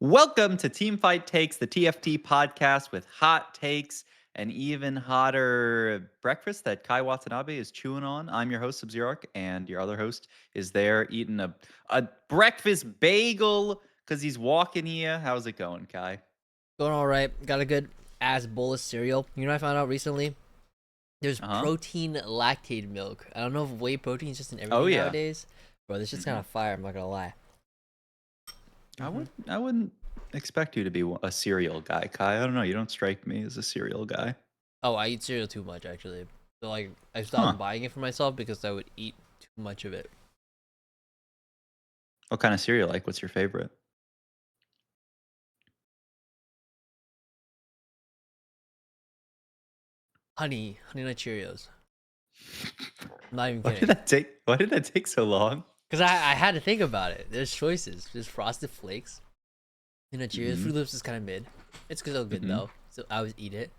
Welcome to Teamfight Takes, the TFT podcast with hot takes and even hotter breakfast that Kai Watanabe is chewing on. I'm your host, Subzeroark, and your other host is there eating a breakfast bagel because he's walking here. How's it going, Kai? Going all right. Got a good ass bowl of cereal. You know what I found out recently? There's Uh huh. protein lactate milk. I don't know if whey protein is just in Oh, everything yeah. nowadays, bro. This shit's kind of fire. I'm not gonna lie. I wouldn't expect you to be a cereal guy, Kai. I don't know. You don't strike me as a cereal guy. Oh, I eat cereal too much actually. So like, I Huh. stopped buying it for myself because I would eat too much of it. What kind of cereal? Like, what's your favorite? Honey Nut Cheerios. I'm not even Why did kidding. that take? Why did that take so long? Cause I had to think about it. There's choices. There's Frosted Flakes. Nut Cheerios. Mm-hmm. Fruit Loops is kind of mid. It's still good Mm-hmm. though. So I always eat it.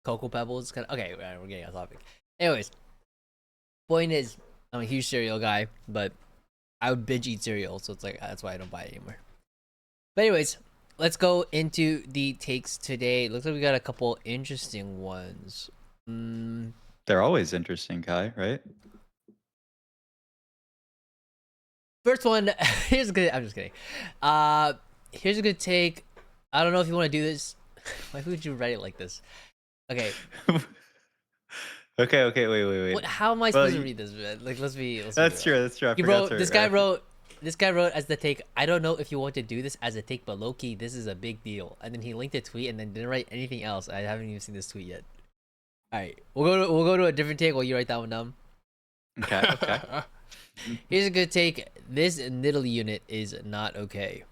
Cocoa Pebbles kind of okay. We're getting off topic. Anyways, point is, I'm a huge cereal guy, but I would binge eat cereal, so it's like that's why I don't buy it anymore. But anyways, let's go into the takes today. Looks like we got a couple interesting ones. They're always interesting, Kai, right? First one, here's a good. I'm just kidding. Uh, here's a good take. I don't know if you want to do this. Why would you write it like this? Okay, Okay, wait. what? How am I Well, supposed to read this, man? Like, let's be that's real. true. That's true. I He forgot wrote. to. I for, This guy wrote as the take. I don't know if you want to do this as a take, but low key, this is a big deal. And then he linked a tweet and then didn't write anything else. I haven't even seen this tweet yet. All right, we'll go to a different take while you write that one down. okay. Here's a good take. This Nidalee unit is not okay.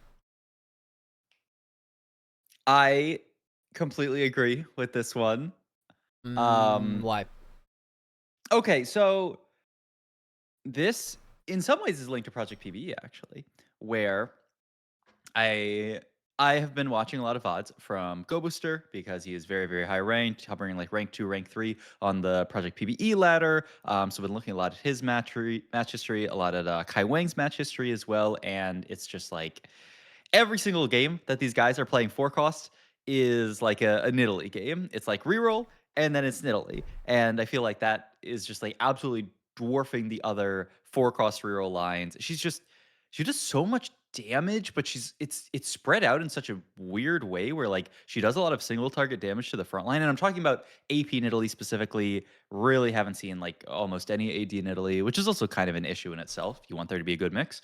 I completely agree with this one. Um, Why? okay, so this in some ways is linked to Project PBE actually, where I I have been watching a lot of VODs from Go Booster because he is very, very high ranked, hovering like rank 2, rank 3 on the Project PBE ladder. So I've been looking a lot at his match history, a lot at Kai Wang's match history as well, and it's just like every single game that these guys are playing for cost is like a Nidalee game. It's like reroll and then it's Nidalee. And I feel like that is just like absolutely dwarfing the other four cost reroll lines. She does so much damage, but it's spread out in such a weird way where like she does a lot of single target damage to the front line. And I'm talking about AP Nidalee specifically. Really haven't seen like almost any AD Nidalee, which is also kind of an issue in itself. You want there to be a good mix.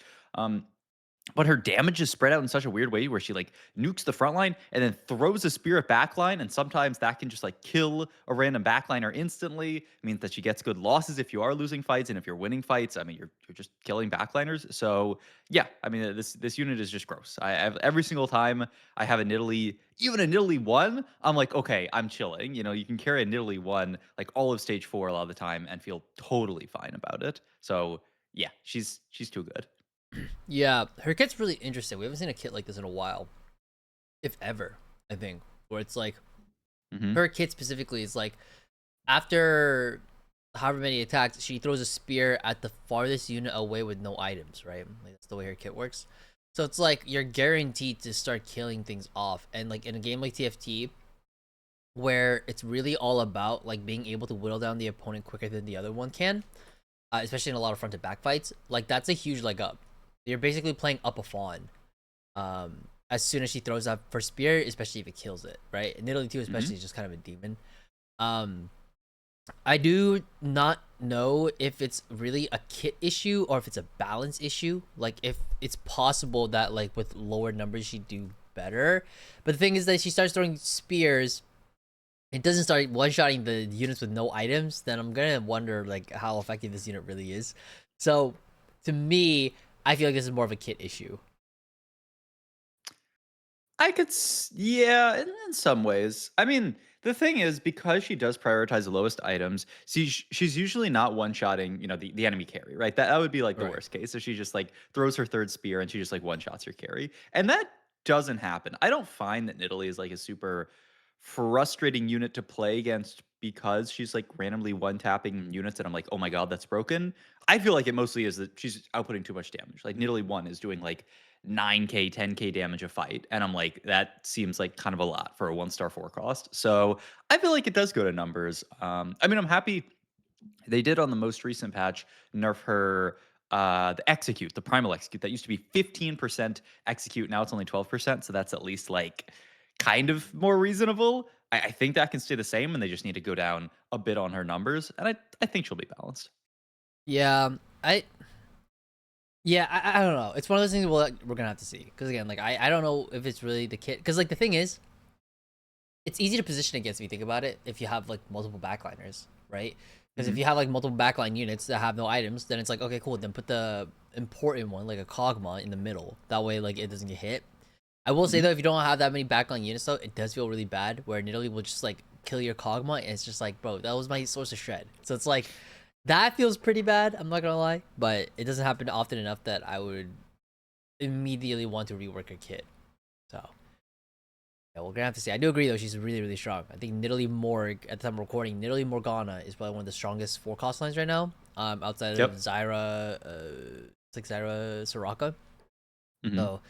But her damage is spread out in such a weird way where she like nukes the front line and then throws a spear at backline, and sometimes that can just like kill a random backliner instantly. It means that she gets good losses if you are losing fights, and if you're winning fights, I mean you're just killing backliners. So yeah, I mean this unit is just gross. I have every single time I have a Nidalee, even a Nidalee one, I'm like okay, I'm chilling. You know, you can carry a Nidalee one like all of stage 4 a lot of the time and feel totally fine about it. So yeah, she's too good. Yeah, her kit's really interesting. We haven't seen a kit like this in a while, if ever. I think where it's like Hmm. her kit specifically is like after however many attacks, she throws a spear at the farthest unit away with no items, right? Like that's the way her kit works. So it's like you're guaranteed to start killing things off. And like in a game like TFT, where it's really all about like being able to whittle down the opponent quicker than the other one can, especially in a lot of front to back fights, like that's a huge leg up. You're basically playing up a fawn. As soon as she throws that first spear, especially if it kills it, right? And Nidalee 2 Hmm. especially is just kind of a demon. Um, I do not know if it's really a kit issue or if it's a balance issue. Like if it's possible that like with lower numbers she'd do better. But the thing is that she starts throwing spears. It doesn't start one-shotting the units with no items. Then I'm gonna wonder like how effective this unit really is. So to me, I feel like this is more of a kit issue. Yeah, in some ways. I mean, the thing is, because she does prioritize the lowest items, she's usually not one-shotting, you know, the enemy carry, right? That would be like the Right. worst case. So she just like throws her third spear and she just like one-shots your carry. And that doesn't happen. I don't find that Nidalee is like a super frustrating unit to play against because she's like randomly one-tapping units and I'm like, oh my god, that's broken. I feel like it mostly is that she's outputting too much damage. Like Nidalee 1 is doing like 9k, 10k damage a fight, and I'm like, that seems like kind of a lot for a 1-star forecast. So I feel like it does go to numbers. I mean, I'm happy they did on the most recent patch nerf her the execute, the primal execute that used to be 15% execute. Now it's only 12%. So that's at least like kind of more reasonable. I think that can stay the same, and they just need to go down a bit on her numbers. And I think she'll be balanced. Yeah, I yeah, I don't know. It's one of those things we're gonna have to see. Because again, like I don't know if it's really the kit. Because like the thing is, it's easy to position against if you think about it. If you have like multiple backliners, right? Because if Hmm. you have like multiple backline units that have no items, then it's like okay, cool. Then put the important one, like a Kog'Maw, in the middle. That way, like it doesn't get hit. I will say Hmm. though, if you don't have that many backline units, though, it does feel really bad. Where Nidalee will just like kill your Kog'Maw, and it's just like, bro, that was my source of shred. So it's like that feels pretty bad. I'm not gonna lie, but it doesn't happen often enough that I would immediately want to rework a kit. So yeah, we're gonna have to see. I do agree though; she's really, really strong. I think Nidalee Morg at the time of recording, Nidalee Morgana is probably one of the strongest four cost lines right now. Outside of Yep. Zyra, it's like Zyra Soraka. Hmm. So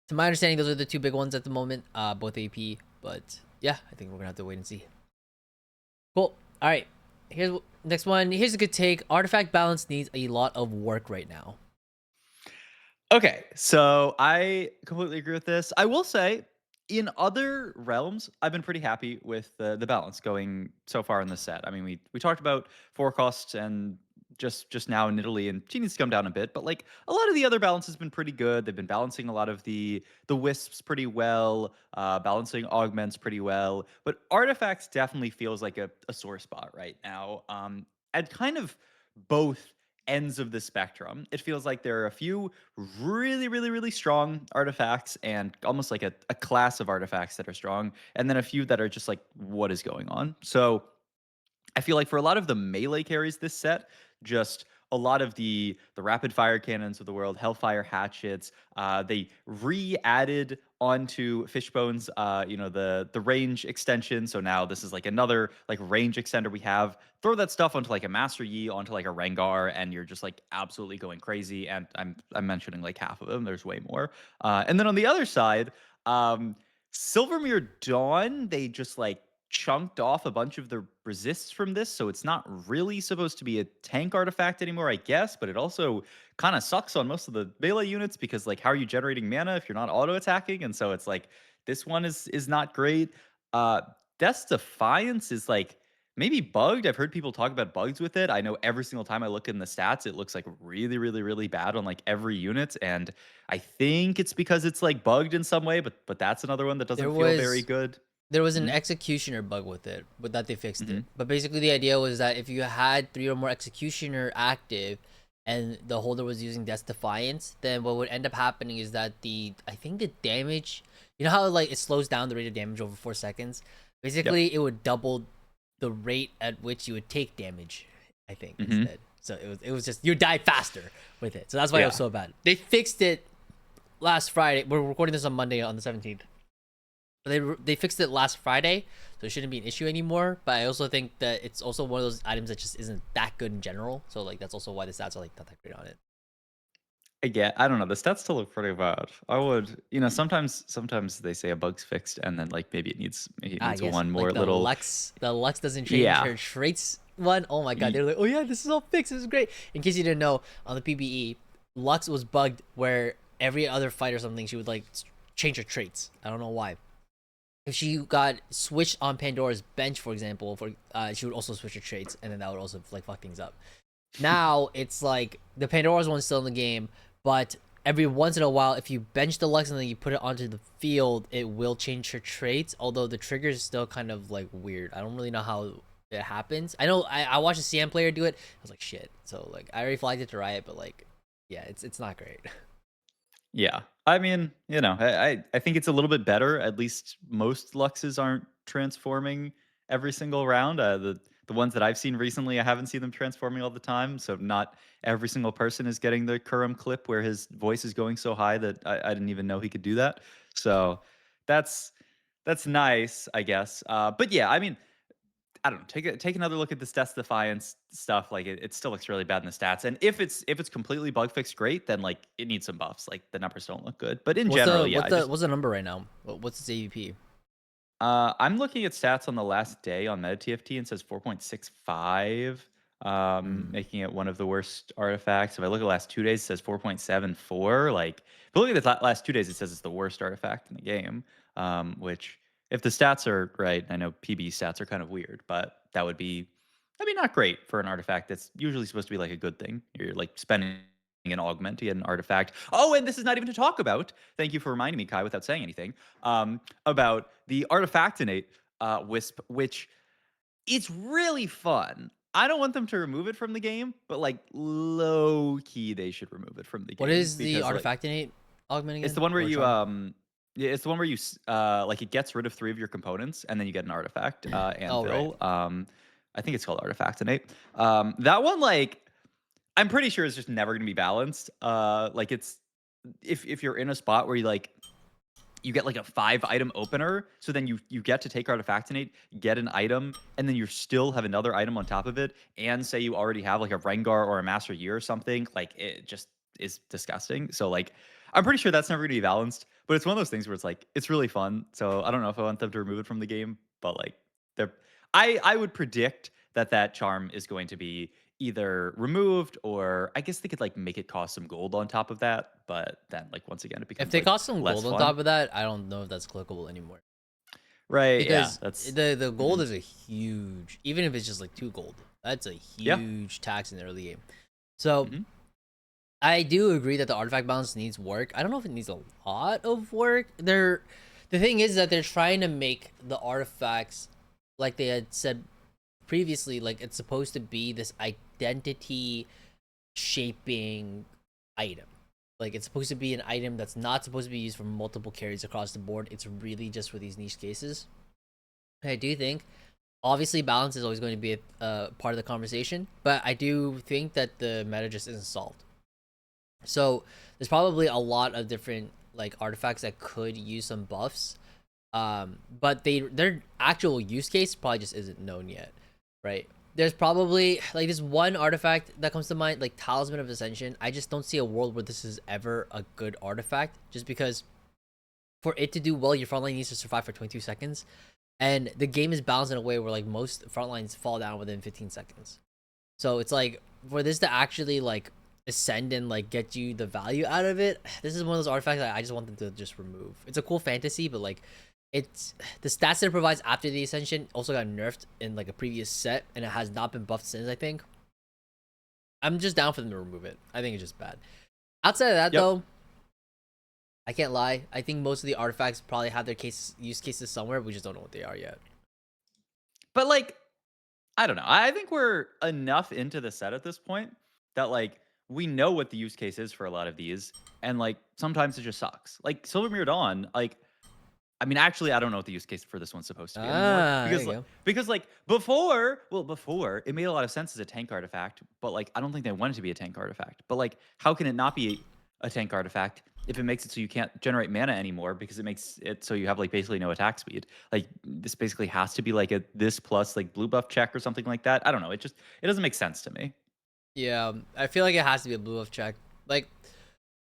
to my understanding, those are the two big ones at the moment, both AP. But yeah, I think we're gonna have to wait and see. Cool. All right. Here's next one. Here's a good take. Artifact balance needs a lot of work right now. Okay, so I completely agree with this. I will say, in other realms, I've been pretty happy with the balance going so far in this set. I mean, we talked about four costs and just now in Italy, and she needs to come down a bit. But like a lot of the other balance has been pretty good. They've been balancing a lot of the wisps pretty well, balancing augments pretty well. But artifacts definitely feels like a sore spot right now. At kind of both ends of the spectrum. It feels like there are a few really, really, really strong artifacts and almost like a class of artifacts that are strong, and then a few that are just like, what is going on? So I feel like for a lot of the melee carries this set, just a lot of the rapid fire cannons of the world, Hellfire hatchets, they re-added onto Fishbone's, the range extension. So now this is like another like range extender we have. Throw that stuff onto like a Master Yi, onto like a Rengar, and you're just like absolutely going crazy. And I'm mentioning like half of them. There's way more. And then on the other side, um, Silvermere Dawn, they just like chunked off a bunch of the resists from this, so it's not really supposed to be a tank artifact anymore, I guess, but it also kind of sucks on most of the melee units because like how are you generating mana if you're not auto attacking? And so it's like this one is not great. Uh Death's Defiance is like maybe bugged. I've heard people talk about bugs with it. I know every single time I look in the stats, it looks like really, really, really bad on like every unit. And I think it's because it's like bugged in some way, but that's another one that There doesn't feel very was good. there was an Mhm. executioner bug with it, but that they fixed it. Mhm. But basically, the idea was that if you had three or more executioner active, and the holder was using Death's Defiance, then what would end up happening is that I think the damage, you know how like it slows down the rate of damage over 4 seconds. Yep. Basically, it would double the rate at which you would take damage. I think Mhm. instead. So it was just you die faster with it. So that's why it was Yeah. so bad. They fixed it last Friday. We're recording this on Monday on the 17th. They fixed it last Friday, so it shouldn't be an issue anymore. But I also think that it's also one of those items that just isn't that good in general. So like that's also why the stats are like not that great on it. I don't know. The stats still look pretty bad. I would, sometimes they say a bug's fixed, and then like maybe it Ah needs yes, one like more little. The Lux doesn't change Yeah. her traits one. Oh my god, Y- they're like, oh yeah, this is all fixed. This is great. In case you didn't know, on the PBE, Lux was bugged where every other fight or something she would like change her traits. I don't know why. If she got switched on Pandora's bench, for example, she would also switch her traits, and then that would also like fuck things up. Now it's like the Pandora's one's still in the game, but every once in a while, if you bench the Lux and then you put it onto the field, it will change her traits. Although the trigger is still kind of like weird. I don't really know how it happens. I know I watched a CM player do it. I was like shit. So like I already flagged it to Riot, but like yeah, it's not great. Yeah. I mean, I think it's a little bit better. At least most Luxes aren't transforming every single round. The ones that I've seen recently, I haven't seen them transforming all the time. So not every single person is getting the Kurum clip where his voice is going so high that I didn't even know he could do that. So that's that's nice, I guess. But yeah, I mean, I don't know, take another look at the stats defiance stuff. Like it still looks really bad in the stats. And if it's completely bug fixed, great. Then like it needs some buffs. Like the numbers don't look good. But in What's general, the yeah, what's I the just what's the number right now? What's its AVP? I'm looking at stats on the last day on Meta TFT and says 4.65, Hmm. making it one of the worst artifacts. If I look at the last 2 days, it says 4.74. Like, if you look at the last 2 days, it says it's the worst artifact in the game. Which, if the stats are right, I know PB stats are kind of weird, but that would be, I mean, not great for an artifact that's usually supposed to be like a good thing. You're like spending an augment to get an artifact. Oh, and this is not even to talk about. Thank you for reminding me, Kai, without saying anything. About the Artifactinate Wisp, which it's really fun. I don't want them to remove it from the game, but like low key, they should remove it from the What game is the because like artifactinate augment it's the again? one where Or you charm? yeah, it's the one where you like it gets rid of 3 of your components and then you get an artifact Oh right. anvil. I think it's called Artifactinate. That one like I'm pretty sure it's just never going to be balanced. Like it's if you're in a spot where you get like a 5 item opener, so then you get to take Artifactinate, get an item, and then you still have another item on top of it, and say you already have like a Rengar or a Master Yi or something. Like it just is disgusting. So like I'm pretty sure that's never gonna be balanced, but it's one of those things where it's like it's really fun. So I don't know if I want them to remove it from the game, but like they're I would predict that that charm is going to be either removed or I guess they could like make it cost some gold on top of that, but then like once again it If becomes they like cost some less gold on fun. top of that, I don't know if that's clickable anymore. Right, yeah, Because that's the gold mhm. is a huge, even if it's just like 2 gold, that's a Yeah, huge tax in the early game. So mhm. I do agree that the artifact balance needs work. I don't know if it needs a lot of work. The thing is that they're trying to make the artifacts, like they had said previously, like it's supposed to be this identity shaping item. Like it's supposed to be an item that's not supposed to be used for multiple carries across the board. It's really just for these niche cases. And I do think, obviously, balance is always going to be a part of the conversation, but I do think that the meta just isn't solved. So there's probably a lot of different like artifacts that could use some buffs, but their actual use case probably just isn't known yet, right? There's probably like this one artifact that comes to mind, like Talisman of Ascension. I just don't see a world where this is ever a good artifact, just because for it to do well, your frontline needs to survive for 22 seconds, and the game is balanced in a way where like most frontlines fall down within 15 seconds. So it's like for this to actually like ascend and like get you the value out of it, this is one of those artifacts that I just want them to just remove. It's a cool fantasy, but like it's the stats that it provides after the ascension also got nerfed in like a previous set, and it has not been buffed since. I think I'm just down for them to remove it. I think it's just bad. Outside of that Yep. though, I can't lie. I think most of the artifacts probably have their use cases somewhere. We just don't know what they are yet. But like I don't know. I think we're enough into the set at this point that like we know what the use case is for a lot of these, and like sometimes it just sucks. Like Silvermirror Dawn, like I mean, actually, I don't know what the use case for this one's supposed to be anymore There you go. because like before it made a lot of sense as a tank artifact, but like I don't think they want it to be a tank artifact. But like, how can it not be a tank artifact if it makes it so you can't generate mana anymore because it makes it so you have like basically no attack speed? Like this basically has to be like a this plus like blue buff check or something like that. I don't know. It doesn't make sense to me. Yeah, I feel like it has to be a blue buff check. Like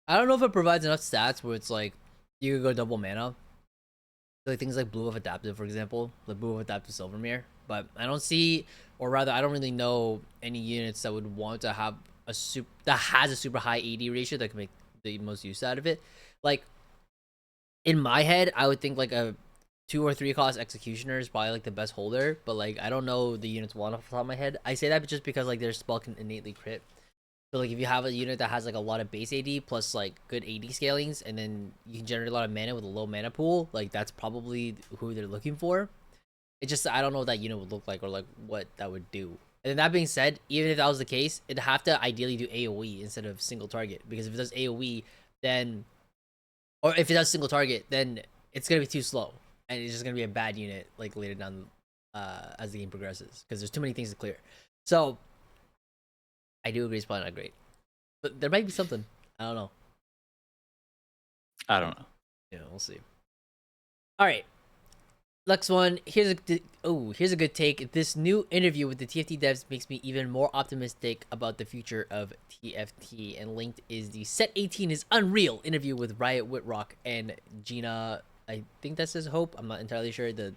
I don't know if it provides enough stats where it's like you could go double mana. Like things like blue buff adaptive, for example, the blue buff adaptive Silvermere. But I don't see, or rather, I don't really know any units that would want to have a super that has a super high AD ratio that can make the most use out of it. Like in my head, I would think like a 2 or 3 cost executioner is probably like the best holder, but like I don't know the units one off the top of my head. I say that just because like their spell can innately crit. So like if you have a unit that has like a lot of base AD plus like good AD scalings, and then you can generate a lot of mana with a low mana pool, like that's probably who they're looking for. It just I don't know what that unit would look like or like what that would do. And then that being said, even if that was the case, it'd have to ideally do AoE instead of single target, because if it does AoE, then or if it does single target, then it's gonna be too slow, and it's just gonna be a bad unit like later down as the game progresses, because there's too many things to clear. So I do agree it's probably not great, but there might be something. I don't know. I don't know. Yeah, we'll see. All right, Next one. Here's a good take. This new interview with the TFT devs makes me even more optimistic about the future of TFT. And linked is the S18 is unreal interview with Riot Whitrock and Gina. I think that says Hope. I'm not entirely sure. The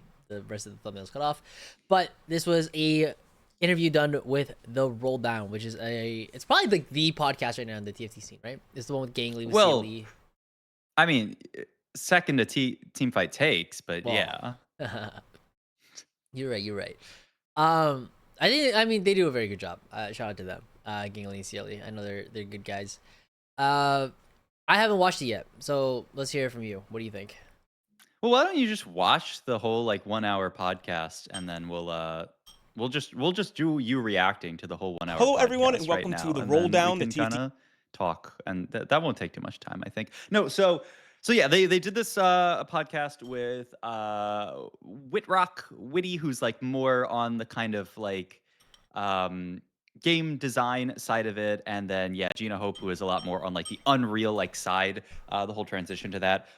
rest of the thumbnail's cut off, but this was a interview done with the Roll Down, which is it's probably like the podcast right now in the TFT scene, right? It's the one with Gangly with Well, CLE. I mean, second to Teamfight takes, but Well, yeah. you're right. You're right. Um, I think I mean they do a very good job. Shout out to them. Gangly and CLE. I know they're good guys. Uh, I haven't watched it yet, so let's hear it from you. What do you think? Well, why don't you just watch the whole like 1 hour podcast, and then we'll just do you reacting to the whole 1 hour Hello, everyone, and podcast right welcome to now, the and Roll then we Down, the can kind TFT. of talk, and that won't take too much time, I think. No, so yeah, they did this podcast with Witty, who's like more on the kind of like um game design side of it, and then yeah, Gina Hope, who is a lot more on like the Unreal like side, the whole transition to that.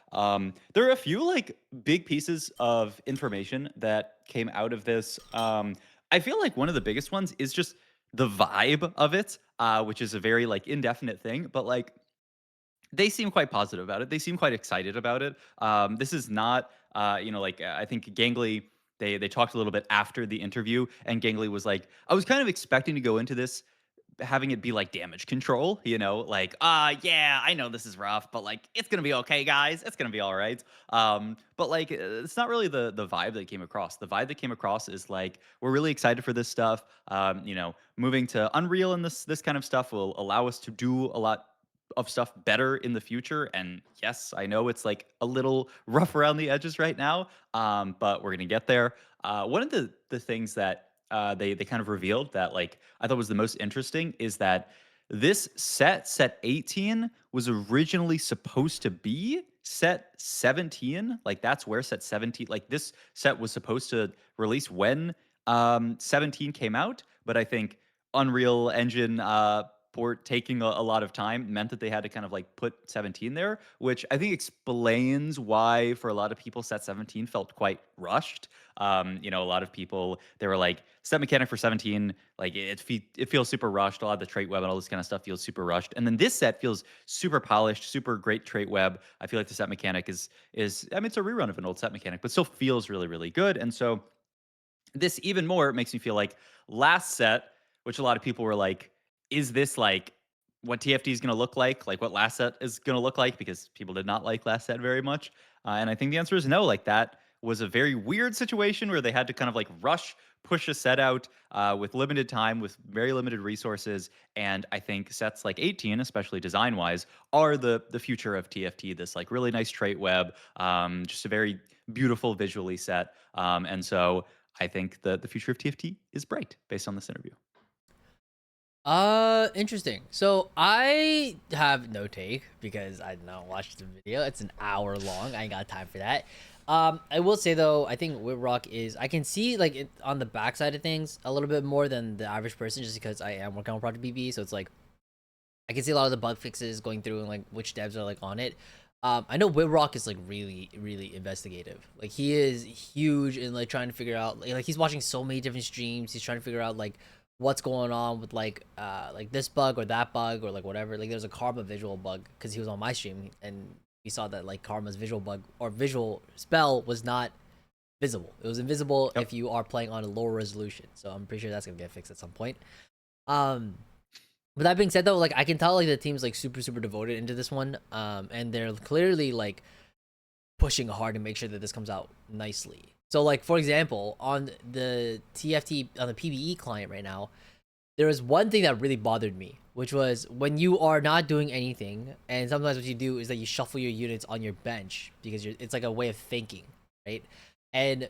There are a few like big pieces of information that came out of this. I feel like one of the biggest ones is just the vibe of it, which is a very like indefinite thing, but like they seem quite positive about it. They seem quite excited about it. This is not, like I think Gangly. They talked a little bit after the interview, and Gangly was like, "I was kind of expecting to go into this having it be like damage control, like, yeah, I know this is rough, but like it's gonna be okay, guys. It's gonna be all right. But like it's not really the vibe that came across. The vibe that came across is like we're really excited for this stuff. Moving to Unreal and this kind of stuff will allow us to do a lot of stuff better in the future. And yes, I know it's like a little rough around the edges right now, but we're gonna get there. One of the things that they kind of revealed that like I thought was the most interesting is that this set 18 was originally supposed to be set 17. Like that's where set 17, like this set was supposed to release when 17 came out, but I think Unreal Engine port taking a lot of time meant that they had to kind of like put 17 there, which I think explains why for a lot of people set 17 felt quite rushed. A lot of people, they were like, set mechanic for 17, like it feels super rushed. A lot of the trait web and all this kind of stuff feels super rushed. And then this set feels super polished, super great trait web. I feel like the set mechanic is I mean, it's a rerun of an old set mechanic, but still feels really, really good. And so this even more makes me feel like last set, which a lot of people were like, is this like what TFT is going to look like? Like what last set is going to look like? Because people did not like last set very much. And I think the answer is no. Like that was a very weird situation where they had to kind of like push a set out with limited time, with very limited resources. And I think sets like 18, especially design wise, are the future of TFT. This like really nice trait web, just a very beautiful visually set. And so I think the future of TFT is bright based on this interview. Interesting. So I have no take because I did not watch the video. It's an hour long. I ain't got time for that. I will say though, I think Whitrock is I can see like it on the backside of things a little bit more than the average person, just because I am working on Project BB. So it's like I can see a lot of the bug fixes going through and like which devs are like on it. I know Whitrock is like really, really investigative. Like he is huge in like trying to figure out like he's watching so many different streams. He's trying to figure out like what's going on with like this bug or that bug or like whatever. Like there's a Karma visual bug because he was on my stream and we saw that like Karma's visual bug or visual spell was not visible. It was invisible if you are playing on a lower resolution. So I'm pretty sure that's gonna get fixed at some point. But that being said though, like I can tell like the team's like super devoted into this one. And they're clearly like pushing hard to make sure that this comes out nicely. So like for example, on the TFT on the PvE client right now, there was one thing that really bothered me, which was when you are not doing anything, and sometimes what you do is that you shuffle your units on your bench because it's like a way of thinking, right? And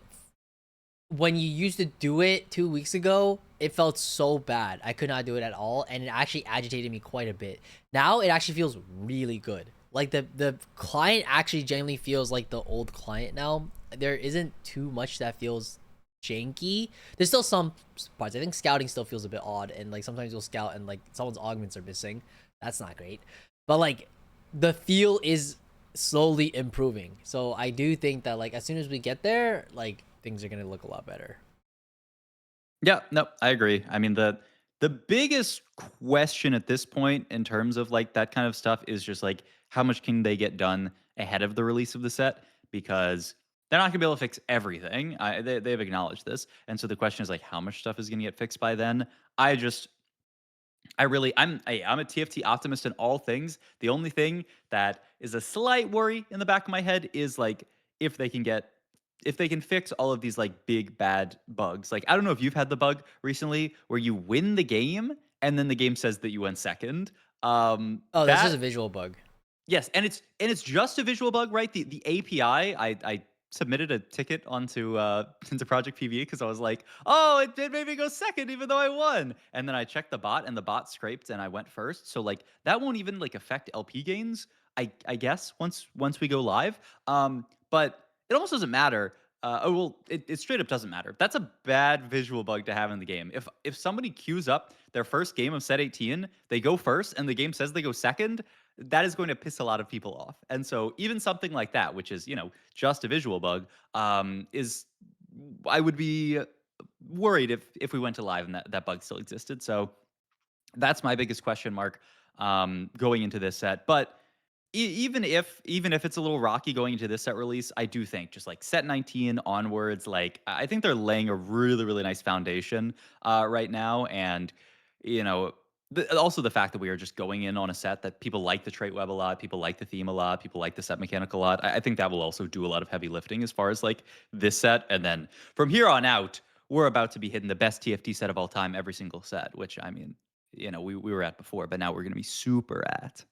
when you used to do it 2 weeks ago, it felt so bad. I could not do it at all, and it actually agitated me quite a bit. Now it actually feels really good. Like the client actually genuinely feels like the old client now. There isn't too much that feels janky. There's still some parts. I think scouting still feels a bit odd, and like sometimes you'll scout and like someone's augments are missing. That's not great. But like the feel is slowly improving. So I do think that like as soon as we get there, like things are gonna look a lot better. Yeah, no, I agree. I mean, the biggest question at this point in terms of like that kind of stuff is just like how much can they get done ahead of the release of the set, because they're not gonna be able to fix everything. They've acknowledged this, and so the question is like how much stuff is gonna get fixed by then. I just I'm a TFT optimist in all things. The only thing that is a slight worry in the back of my head is like if they can get if they can fix all of these like big bad bugs. Like I don't know if you've had the bug recently where you win the game and then the game says that you went second. Oh, that's just a That visual bug. Yes, and it's just a visual bug, right? The API, I submitted a ticket onto into Project PV because I was like, oh, it made me go second even though I won. And then I checked the bot and the bot scraped and I went first. So like that won't even like affect LP gains, I guess, once we go live. But it almost doesn't matter. Oh well, it straight up doesn't matter. That's a bad visual bug to have in the game. If somebody queues up their first game of set 18, they go first and the game says they go second, that is going to piss a lot of people off. And so even something like that, which is, just a visual bug, is I would be worried if we went to live and that bug still existed. So that's my biggest question mark going into this set. But even if it's a little rocky going into this set release, I do think just like set 19 onwards, like I think they're laying a really really nice foundation right now, and you know. Also, the fact that we are just going in on a set that people like the trait web a lot, people like the theme a lot, people like the set mechanic a lot. I think that will also do a lot of heavy lifting as far as like this set. And then from here on out, we're about to be hitting the best TFT set of all time every single set, which I mean, we were at before, but now we're going to be super at.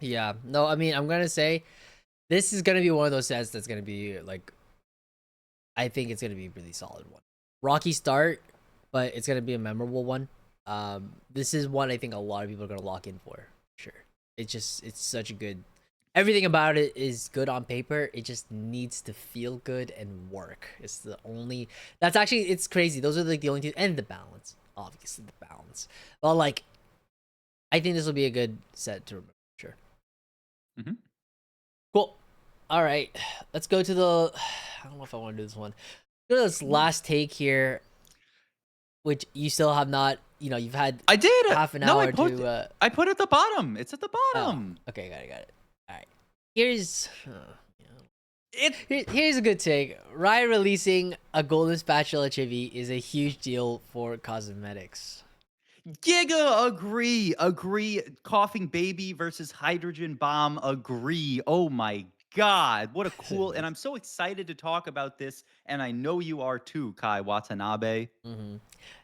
Yeah. No, I mean, I'm gonna say this is gonna be one of those sets that's gonna be like, I think it's gonna be a really solid one. Rocky start, but it's gonna be a memorable one. This is one I think a lot of people are gonna lock in for. Sure. It's such a good. Everything about it is good on paper. It just needs to feel good and work. It's the only. That's actually it's crazy. Those are like the only two, and the balance. Obviously, the balance. Well, like, I think this will be a good set to remember. Sure. Hmm. Cool. All right. Let's go to the. I don't know if I want to do this one. Go to this last take here, which you still have not. You've had I did. half an No, hour to. I put it at the bottom. It's at the Oh, bottom. okay, got it. All right. Here's. It Here's a good take. Riot releasing a golden spatula chibi is a huge deal for cosmetics. Giga agree. Coughing baby versus hydrogen bomb agree. Oh my god, what a cool! And I'm so excited to talk about this, and I know you are too, Kai Watanabe. Mm-hmm.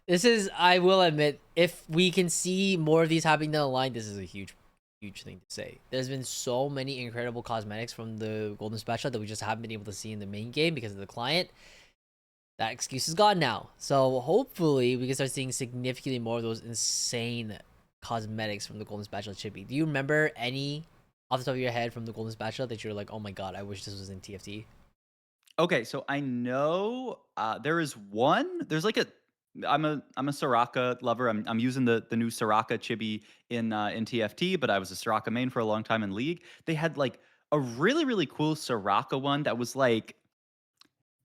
This is, I will admit, if we can see more of these happening down the line, this is a huge thing to say. There's been so many incredible cosmetics from the Golden Spatula that we just haven't been able to see in the main game because of the client. That excuse is gone now. So hopefully we can start seeing significantly more of those insane cosmetics from the Golden Spatula chibi. Do you remember any off the top of your head from the Golden Spatula that you're like, oh my god, I wish this was in TFT? Okay, so I know there is one. There's like a. I'm a Soraka lover. I'm using the new Soraka chibi in TFT, but I was a Soraka main for a long time in League. They had like a really really cool Soraka one that was like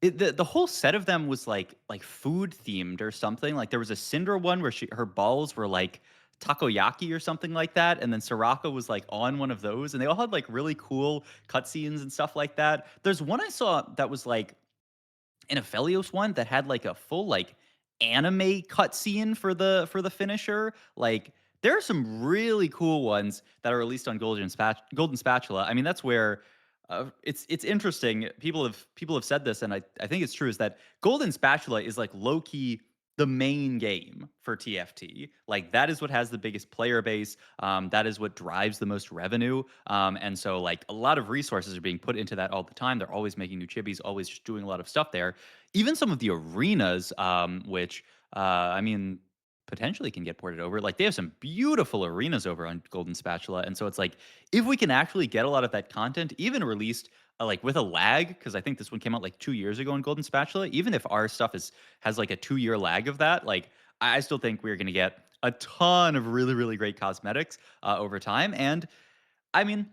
the whole set of them was like food themed or something. Like there was a Cinder one where her balls were like takoyaki or something like that, and then Soraka was like on one of those, and they all had like really cool cutscenes and stuff like that. There's one I saw that was like an Aphelios one that had like a full like anime cutscene for the finisher. Like there are some really cool ones that are released on Golden Spatula. I mean, that's where it's interesting. People have said this, and I think it's true. Is that Golden Spatula is like low key the main game for TFT. Like that is what has the biggest player base. That is what drives the most revenue. And so like a lot of resources are being put into that all the time. They're always making new chibis, always just doing a lot of stuff there. Even some of the arenas, which I mean potentially can get ported over. Like they have some beautiful arenas over on Golden Spatula, and so it's like if we can actually get a lot of that content, even released like with a lag, because I think this one came out like 2 years ago in Golden Spatula. Even if our stuff has like a 2 year lag of that, like I still think we're going to get a ton of really really great cosmetics over time. And I mean,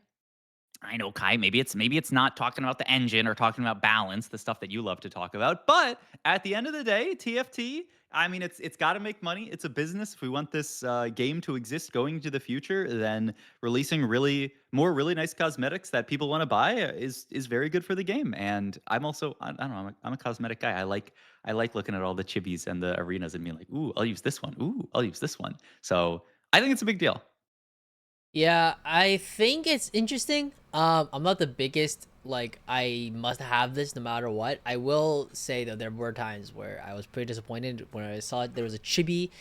I know, Kai. Maybe it's not talking about the engine or talking about balance, the stuff that you love to talk about. But at the end of the day, TFT. I mean, it's got to make money. It's a business. If we want this game to exist going into the future, then releasing really nice cosmetics that people want to buy is very good for the game. And I'm also I don't know I'm a cosmetic guy. I like looking at all the chibis and the arenas and being like, ooh, I'll use this one. Ooh, I'll use this one. So I think it's a big deal. Yeah, I think it's interesting. I'm not the biggest like I must have this no matter what. I will say that there were times where I was pretty disappointed when I saw there was a chibi,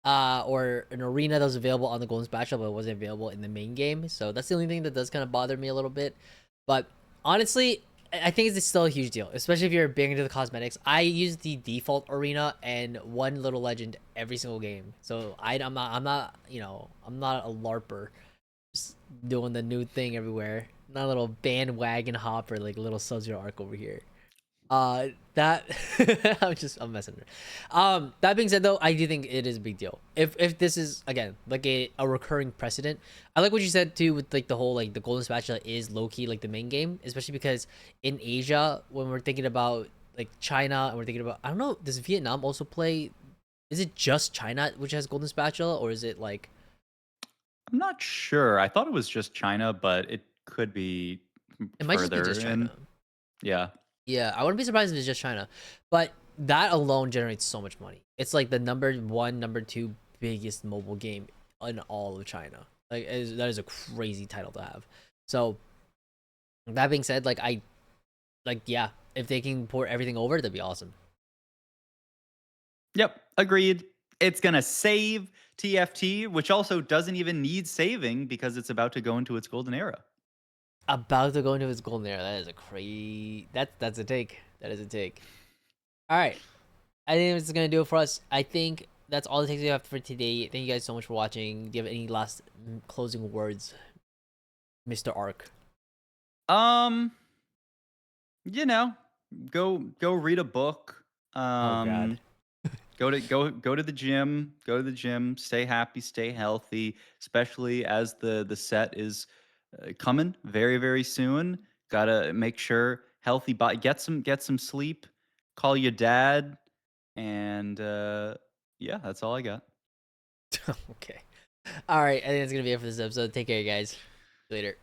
or an arena that was available on the Golden Spatula, but it wasn't available in the main game. So that's the only thing that does kind of bother me a little bit. But honestly, I think it's still a huge deal, especially if you're big into the cosmetics. I use the default arena and one little legend every single game. So I'm not a larper just doing the new thing everywhere. Not a little bandwagon hopper like little Subzeroark over here. That I'm messing. That being said though, I do think it is a big deal. If this is again like a recurring precedent, I like what you said too with like the whole like the Golden Spatula is low key like the main game, especially because in Asia when we're thinking about like China and we're thinking about I don't know, does Vietnam also play? Is it just China which has Golden Spatula, or is it like I'm not sure. I thought it was just China, but it could be it might just be further just China? in. Yeah. Yeah, I wouldn't be surprised if it's just China, but that alone generates so much money. It's like the number one, number two biggest mobile game in all of China. Like that is a crazy title to have. So that being said, yeah, if they can port everything over, that'd be awesome. Yep. Agreed. It's going to save TFT, which also doesn't even need saving because it's about to go into its golden era. About to go into his golden era. That is a crazy. That's a take. That is a take. All right, I think this is gonna do it for us. I think that's all the takes we have for today. Thank you guys so much for watching. Do you have any last closing words, Mr. Ark? Um, you know, go read a book. Oh God. Go to the gym. Go to the gym. Stay happy. Stay healthy. Especially as the set is coming very soon. Gotta make sure healthy body. Get some sleep. Call your dad. And yeah, that's all I got. Okay. All right. I think that's gonna be it for this episode. Take care, guys. Later.